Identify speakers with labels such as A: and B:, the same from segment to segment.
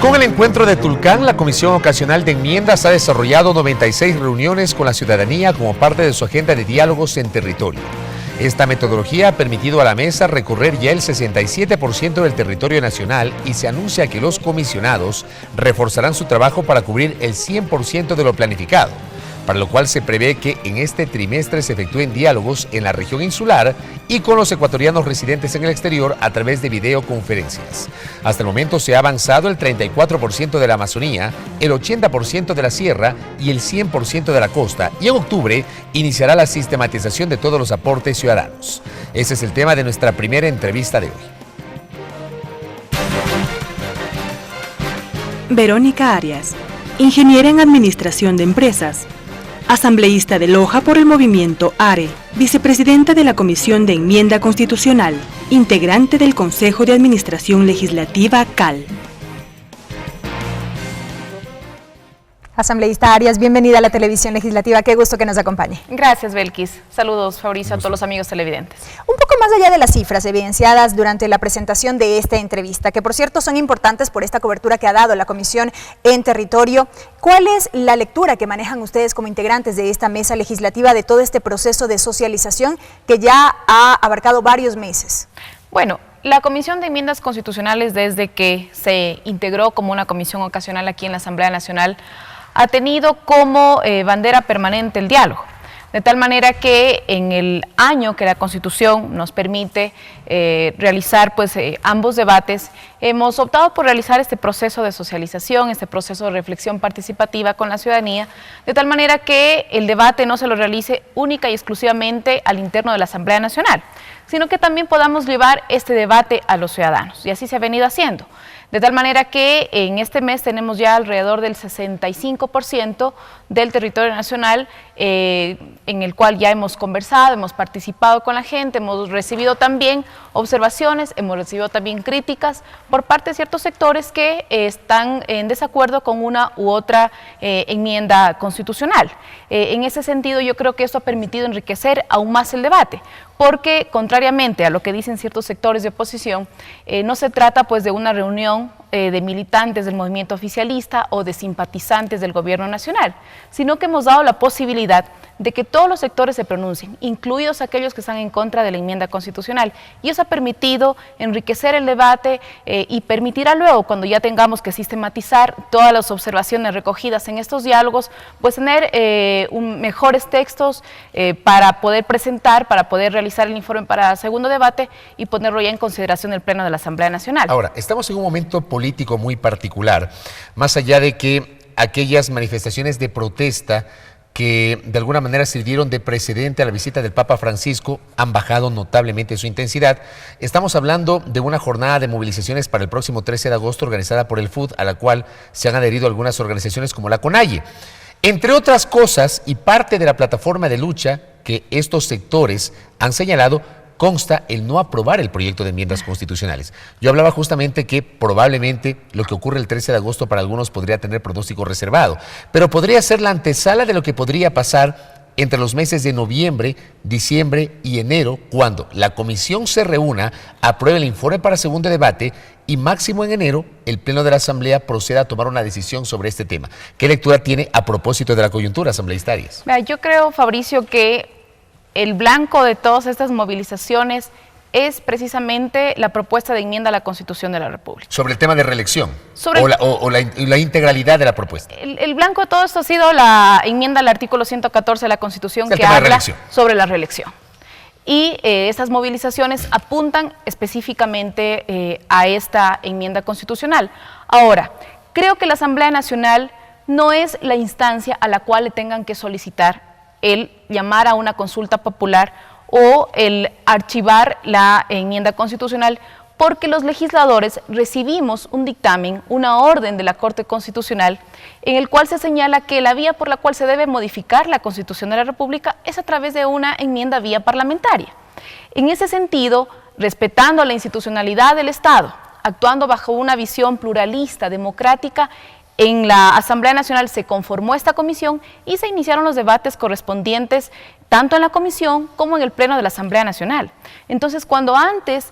A: Con el encuentro de Tulcán, la Comisión Ocasional de Enmiendas ha desarrollado 96 reuniones con la ciudadanía como parte de su agenda de diálogos en territorio. Esta metodología ha permitido a la mesa recorrer ya el 67% del territorio nacional y se anuncia que los comisionados reforzarán su trabajo para cubrir el 100% de lo planificado, para lo cual se prevé que en este trimestre se efectúen diálogos en la región insular y con los ecuatorianos residentes en el exterior a través de videoconferencias. Hasta el momento se ha avanzado el 34% de la Amazonía, el 80% de la sierra y el 100% de la costa, y en octubre iniciará la sistematización de todos los aportes ciudadanos. Ese es el tema de nuestra primera entrevista de hoy.
B: Verónica Arias, ingeniera en Administración de Empresas, asambleísta de Loja por el movimiento ARE, vicepresidenta de la Comisión de Enmienda Constitucional, integrante del Consejo de Administración Legislativa CAL.
C: Asambleísta Arias, bienvenida a la televisión legislativa, qué gusto que nos acompañe.
D: Gracias, Belkis. Saludos, Fabricio, a todos los amigos televidentes.
C: Un poco más allá de las cifras evidenciadas durante la presentación de esta entrevista, que por cierto son importantes por esta cobertura que ha dado la Comisión en Territorio, ¿cuál es la lectura que manejan ustedes como integrantes de esta mesa legislativa de todo este proceso de socialización que ya ha abarcado varios meses?
D: Bueno, la Comisión de Enmiendas Constitucionales, desde que se integró como una comisión ocasional aquí en la Asamblea Nacional, ha tenido como bandera permanente el diálogo, de tal manera que en el año que la Constitución nos permite realizar ambos debates, hemos optado por realizar este proceso de socialización, este proceso de reflexión participativa con la ciudadanía, de tal manera que el debate no se lo realice única y exclusivamente al interno de la Asamblea Nacional, sino que también podamos llevar este debate a los ciudadanos, y así se ha venido haciendo. De tal manera que en este mes tenemos ya alrededor del 65% del territorio nacional en el cual ya hemos conversado, hemos participado con la gente, hemos recibido también observaciones, hemos recibido también críticas por parte de ciertos sectores que están en desacuerdo con una u otra enmienda constitucional. En ese sentido, yo creo que esto ha permitido enriquecer aún más el debate, porque contrariamente a lo que dicen ciertos sectores de oposición, no se trata de una reunión de militantes del movimiento oficialista o de simpatizantes del gobierno nacional, sino que hemos dado la posibilidad de que todos los sectores se pronuncien, incluidos aquellos que están en contra de la enmienda constitucional, y eso ha permitido enriquecer el debate y permitirá luego, cuando ya tengamos que sistematizar todas las observaciones recogidas en estos diálogos, tener mejores textos para poder presentar, para poder realizar el informe para el segundo debate y ponerlo ya en consideración el Pleno de la Asamblea Nacional.
A: Ahora, estamos en un momento político muy particular, más allá de que aquellas manifestaciones de protesta que de alguna manera sirvieron de precedente a la visita del Papa Francisco han bajado notablemente su intensidad. Estamos hablando de una jornada de movilizaciones para el próximo 13 de agosto organizada por el FUD, a la cual se han adherido algunas organizaciones como la CONAIE. Entre otras cosas, y parte de la plataforma de lucha que estos sectores han señalado, consta el no aprobar el proyecto de enmiendas constitucionales. Yo hablaba justamente que probablemente lo que ocurre el 13 de agosto para algunos podría tener pronóstico reservado, pero podría ser la antesala de lo que podría pasar entre los meses de noviembre, diciembre y enero, cuando la comisión se reúna, apruebe el informe para segundo debate y máximo en enero el Pleno de la Asamblea proceda a tomar una decisión sobre este tema. ¿Qué lectura tiene a propósito de la coyuntura, asambleísta Arias?
D: Yo creo, Fabricio, que el blanco de todas estas movilizaciones es precisamente la propuesta de enmienda a la Constitución de la República.
A: ¿Sobre el tema de reelección? ¿O la integralidad de la propuesta?
D: El blanco de todo esto ha sido la enmienda al artículo 114 de la Constitución que habla sobre la reelección. Y estas movilizaciones apuntan específicamente a esta enmienda constitucional. Ahora, creo que la Asamblea Nacional no es la instancia a la cual le tengan que solicitar el llamar a una consulta popular o el archivar la enmienda constitucional, porque los legisladores recibimos un dictamen, una orden de la Corte Constitucional, en el cual se señala que la vía por la cual se debe modificar la Constitución de la República es a través de una enmienda vía parlamentaria. En ese sentido, respetando la institucionalidad del Estado, actuando bajo una visión pluralista, democrática, en la Asamblea Nacional se conformó esta comisión y se iniciaron los debates correspondientes tanto en la comisión como en el pleno de la Asamblea Nacional. Entonces, cuando antes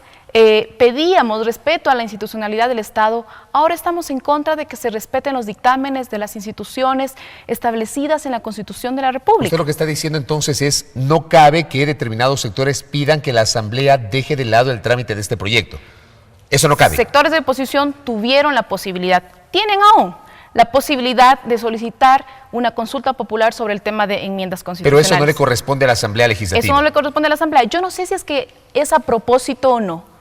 D: pedíamos respeto a la institucionalidad del Estado, ahora estamos en contra de que se respeten los dictámenes de las instituciones establecidas en la Constitución de la República.
A: Usted lo que está diciendo entonces es, no cabe que determinados sectores pidan que la Asamblea deje de lado el trámite de este proyecto. Eso no cabe.
D: Sectores de oposición tuvieron la posibilidad, tienen aún la posibilidad de solicitar una consulta popular sobre el tema de enmiendas constitucionales.
A: Pero eso no le corresponde a la Asamblea Legislativa.
D: Eso no le corresponde a la Asamblea. Yo no sé si es que es a propósito o no,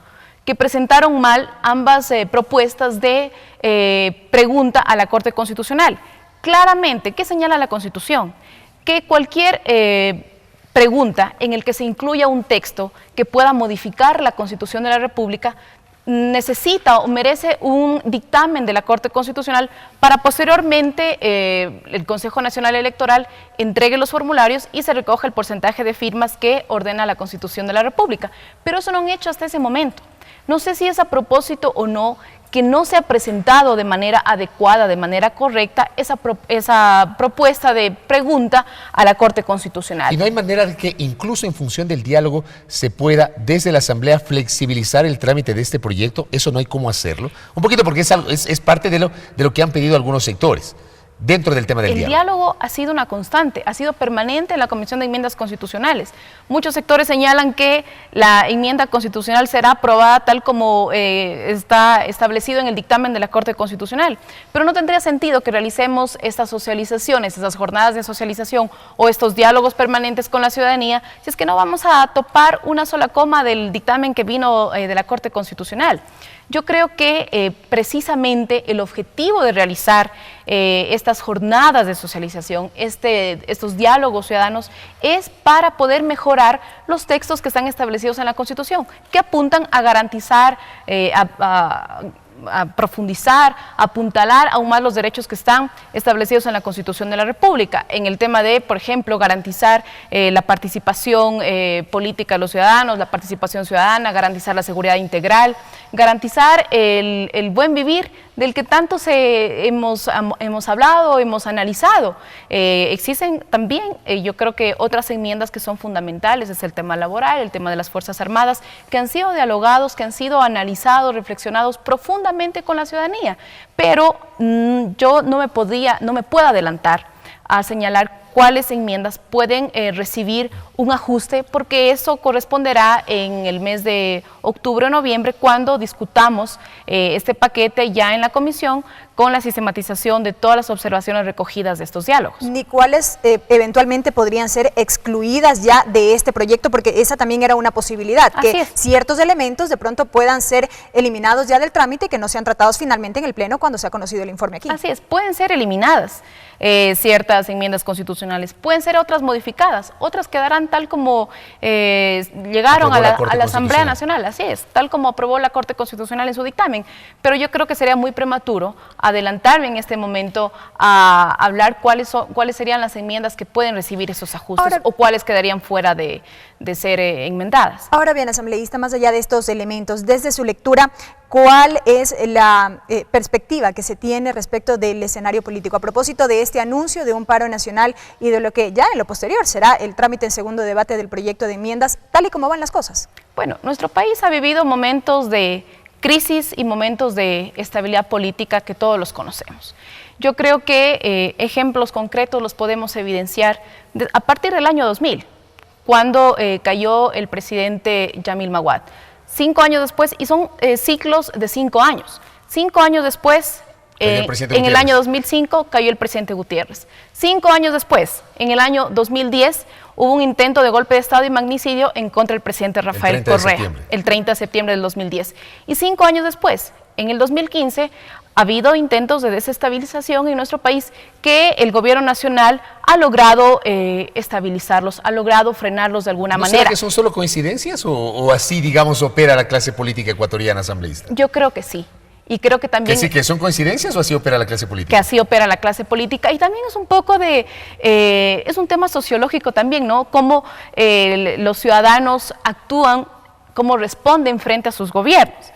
D: que presentaron mal ambas propuestas de pregunta a la Corte Constitucional. Claramente, ¿qué señala la Constitución? Que cualquier pregunta en el que se incluya un texto que pueda modificar la Constitución de la República necesita o merece un dictamen de la Corte Constitucional para posteriormente el Consejo Nacional Electoral entregue los formularios y se recoja el porcentaje de firmas que ordena la Constitución de la República. Pero eso no han hecho hasta ese momento. No sé si es a propósito o no que no se ha presentado de manera adecuada, de manera correcta, esa propuesta de pregunta a la Corte Constitucional.
A: ¿Y no hay manera de que incluso en función del diálogo se pueda desde la Asamblea flexibilizar el trámite de este proyecto? ¿Eso no hay cómo hacerlo? Un poquito porque es parte de lo que han pedido algunos sectores dentro del tema del diálogo.
D: El diálogo ha sido una constante, ha sido permanente en la Comisión de Enmiendas Constitucionales. Muchos sectores señalan que la enmienda constitucional será aprobada tal como está establecido en el dictamen de la Corte Constitucional, pero no tendría sentido que realicemos estas socializaciones, estas jornadas de socialización o estos diálogos permanentes con la ciudadanía si es que no vamos a topar una sola coma del dictamen que vino de la Corte Constitucional. Yo creo que precisamente el objetivo de realizar estas jornadas de socialización, estos diálogos ciudadanos, es para poder mejorar los textos que están establecidos en la Constitución, que apuntan a garantizar, a profundizar, a apuntalar aún más los derechos que están establecidos en la Constitución de la República, en el tema de, por ejemplo, garantizar la participación política de los ciudadanos, la participación ciudadana, garantizar la seguridad integral, garantizar el buen vivir del que tanto hemos hablado, hemos analizado. Existen también, yo creo que otras enmiendas que son fundamentales, es el tema laboral, el tema de las Fuerzas Armadas, que han sido dialogados, que han sido analizados, reflexionados profundamente con la ciudadanía, pero yo no me puedo adelantar a señalar cuáles enmiendas pueden recibir un ajuste, porque eso corresponderá en el mes de octubre o noviembre, cuando discutamos este paquete ya en la comisión con la sistematización de todas las observaciones recogidas de estos diálogos.
C: Ni cuáles eventualmente podrían ser excluidas ya de este proyecto, porque esa también era una posibilidad, que ciertos elementos de pronto puedan ser eliminados ya del trámite y que no sean tratados finalmente en el Pleno cuando se ha conocido el informe aquí.
D: Así es, pueden ser eliminadas ciertas enmiendas constitucionales, pueden ser otras modificadas, otras quedarán tal como llegaron a la Asamblea Nacional, así es, tal como aprobó la Corte Constitucional en su dictamen, pero yo creo que sería muy prematuro adelantarme en este momento a hablar cuáles serían las enmiendas que pueden recibir esos ajustes o cuáles quedarían fuera de ser enmendadas.
C: Ahora bien, asambleísta, más allá de estos elementos, desde su lectura, ¿cuál es la perspectiva que se tiene respecto del escenario político a propósito de este anuncio de un paro nacional y de lo que ya en lo posterior será el trámite en segundo debate del proyecto de enmiendas, tal y como van las cosas?
D: Bueno, nuestro país ha vivido momentos de crisis y momentos de estabilidad política que todos los conocemos. Yo creo que ejemplos concretos los podemos evidenciar a partir del año 2000, cuando cayó el presidente Yamil Maguad. 5 años después, y son ciclos de 5 años. 5 años después, en el año 2005, cayó el presidente Gutiérrez. 5 años después, en el año 2010, hubo un intento de golpe de Estado y magnicidio en contra del presidente Rafael Correa, el 30 de septiembre del 2010. Y 5 años después, en el 2015, ha habido intentos de desestabilización en nuestro país que el gobierno nacional ha logrado estabilizarlos, ha logrado frenarlos de alguna manera.
A: ¿Será que son solo coincidencias o así, digamos, opera la clase política ecuatoriana asambleísta?
D: Yo creo que sí. Y creo que también...
A: ¿Que sí, que son coincidencias o así opera la clase política?
D: Que así opera la clase política. Y también es un poco de... es un tema sociológico también, ¿no? Cómo los ciudadanos actúan, cómo responden frente a sus gobiernos.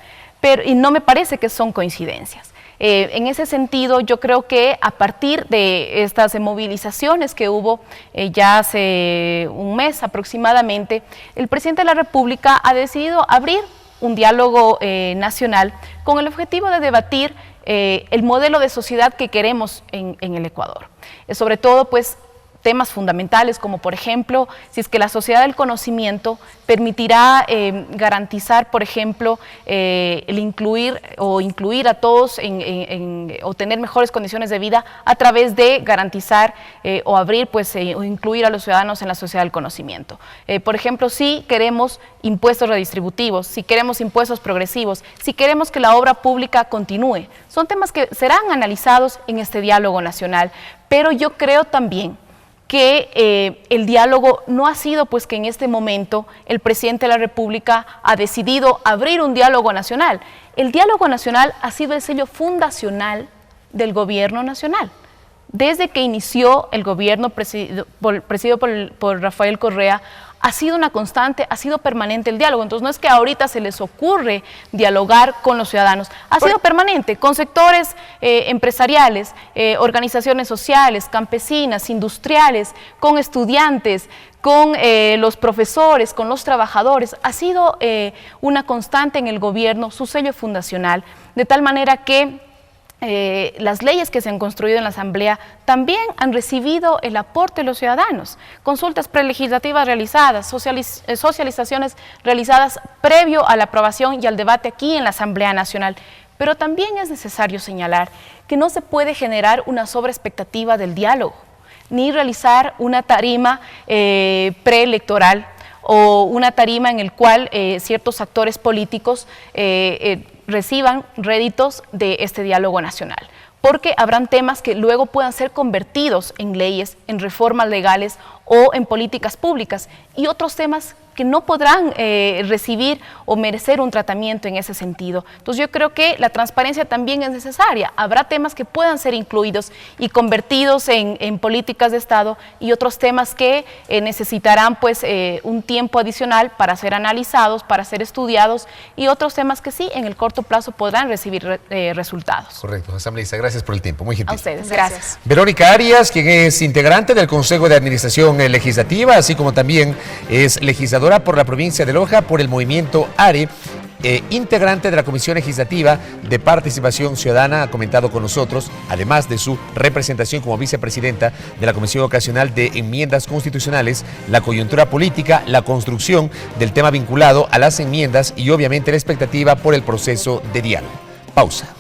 D: Y no me parece que son coincidencias. En ese sentido, yo creo que a partir de estas movilizaciones que hubo ya hace un mes aproximadamente, el presidente de la República ha decidido abrir un diálogo nacional con el objetivo de debatir el modelo de sociedad que queremos en el Ecuador. Sobre todo, pues, temas fundamentales como, por ejemplo, si es que la sociedad del conocimiento permitirá garantizar, por ejemplo, el incluir a todos o tener mejores condiciones de vida a través de garantizar o abrir, pues, o incluir a los ciudadanos en la sociedad del conocimiento. Por ejemplo, si queremos impuestos redistributivos, si queremos impuestos progresivos, si queremos que la obra pública continúe. Son temas que serán analizados en este diálogo nacional, pero yo creo también que el diálogo no ha sido, pues, que en este momento el presidente de la República ha decidido abrir un diálogo nacional. El diálogo nacional ha sido el sello fundacional del gobierno nacional. Desde que inició el gobierno presidido por Rafael Correa, ha sido una constante, ha sido permanente el diálogo. Entonces no es que ahorita se les ocurre dialogar con los ciudadanos, ha sido permanente con sectores empresariales, organizaciones sociales, campesinas, industriales, con estudiantes, con los profesores, con los trabajadores. Ha sido una constante en el gobierno, su sello fundacional, de tal manera que las leyes que se han construido en la Asamblea también han recibido el aporte de los ciudadanos, consultas prelegislativas realizadas, socializaciones realizadas previo a la aprobación y al debate aquí en la Asamblea Nacional. Pero también es necesario señalar que no se puede generar una sobreexpectativa del diálogo, ni realizar una tarima preelectoral o una tarima en el cual ciertos actores políticos reciban réditos de este diálogo nacional, porque habrán temas que luego puedan ser convertidos en leyes, en reformas legales o en políticas públicas, y otros temas que no podrán recibir o merecer un tratamiento en ese sentido. Entonces yo creo que la transparencia también es necesaria. Habrá temas que puedan ser incluidos y convertidos en políticas de Estado, y otros temas que necesitarán, pues, un tiempo adicional para ser analizados, para ser estudiados, y otros temas que sí, en el corto plazo podrán recibir resultados.
A: Correcto, asambleísta, gracias por el tiempo, muy gentil.
D: A ustedes, gracias.
A: Verónica Arias, quien es integrante del Consejo de Administración Legislativa, así como también es legisladora por la provincia de Loja por el movimiento ARE, integrante de la Comisión Legislativa de Participación Ciudadana, ha comentado con nosotros, además de su representación como vicepresidenta de la Comisión Ocasional de Enmiendas Constitucionales, la coyuntura política, la construcción del tema vinculado a las enmiendas y obviamente la expectativa por el proceso de diálogo. Pausa.